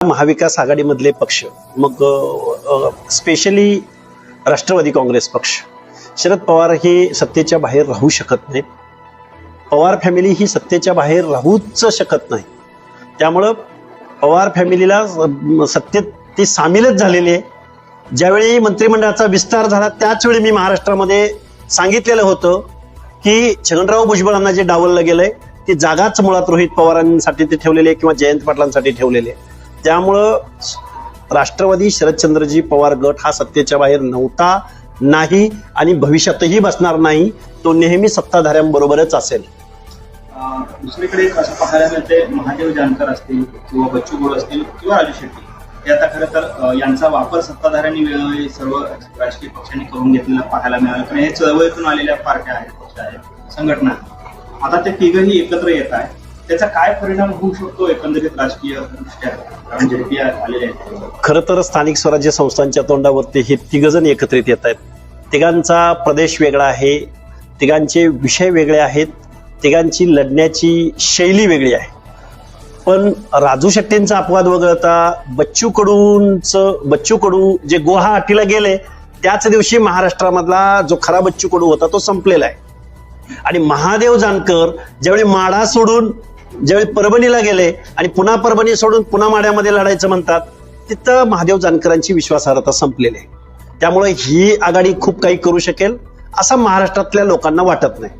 महाविकास आघाडीमधले पक्ष, मग स्पेशली राष्ट्रवादी काँग्रेस पक्ष, शरद पवार हे सत्तेच्या बाहेर राहू शकत नाहीत. पवार फॅमिली ही सत्तेच्या बाहेर राहूच शकत नाही. त्यामुळं पवार फॅमिलीला सत्तेत ती सामीलच झालेली आहे. ज्यावेळी मंत्रिमंडळाचा विस्तार झाला त्याच वेळी मी महाराष्ट्रामध्ये सांगितलेलं होतं की छगनराव भुजबळांना जे डावललं गेलंय ती जागाच मुळात रोहित पवारांसाठी ते ठेवलेली आहे किंवा जयंत पाटलांसाठी ठेवलेली आहे. त्यामुळं राष्ट्रवादी शरदचंद्रजी पवार गट हा सत्तेच्या बाहेर नव्हता, नाही आणि भविष्यातही बसणार नाही. तो नेहमी सत्ताधाऱ्यांबरोबरच असेल. दुसरीकडे असं पाहायला मिळते, महादेव जानकर असतील किंवा बच्चू कडू असतील किंवा राजू शेट्टी हे आता खरं तर यांचा वापर सत्ताधाऱ्यांनी वेळोवेळी सर्व राजकीय पक्षांनी करून घेतलेला पाहायला मिळाला. कारण हे चळवळीतून आलेल्या पार्ट्या आहेत, पक्ष आहेत, संघटना. आता ते तिघही एकत्र येत आहेत. त्याचा काय परिणाम होऊ शकतो एकंदरीत राजकीय दृष्ट्या, कारण जे आलेले आहेत? खरं तर स्थानिक स्वराज्य संस्थांच्या तोंडावरती हे तिघजण एकत्रित येत आहेत. तिघांचा प्रदेश वेगळा आहे, तिघांचे विषय वेगळे आहेत, तिघांची लढण्याची शैली वेगळी आहे. पण राजू शेट्टींचा अपवाद वगळता बच्चू कडू जे गुवाहाटीला गेले त्याच दिवशी महाराष्ट्रामधला जो खरा बच्चू कडू होता तो संपलेला आहे. आणि महादेव जानकर ज्यावेळी माढा सोडून ज्यावेळी परभणीला गेले आणि पुन्हा परभणी सोडून पुन्हा माढ्यामध्ये लढायचं म्हणतात, तिथं महादेव जानकरांची विश्वासार्हता संपलेली आहे. त्यामुळे ही आघाडी खूप काही करू शकेल असं महाराष्ट्रातल्या लोकांना वाटत नाही.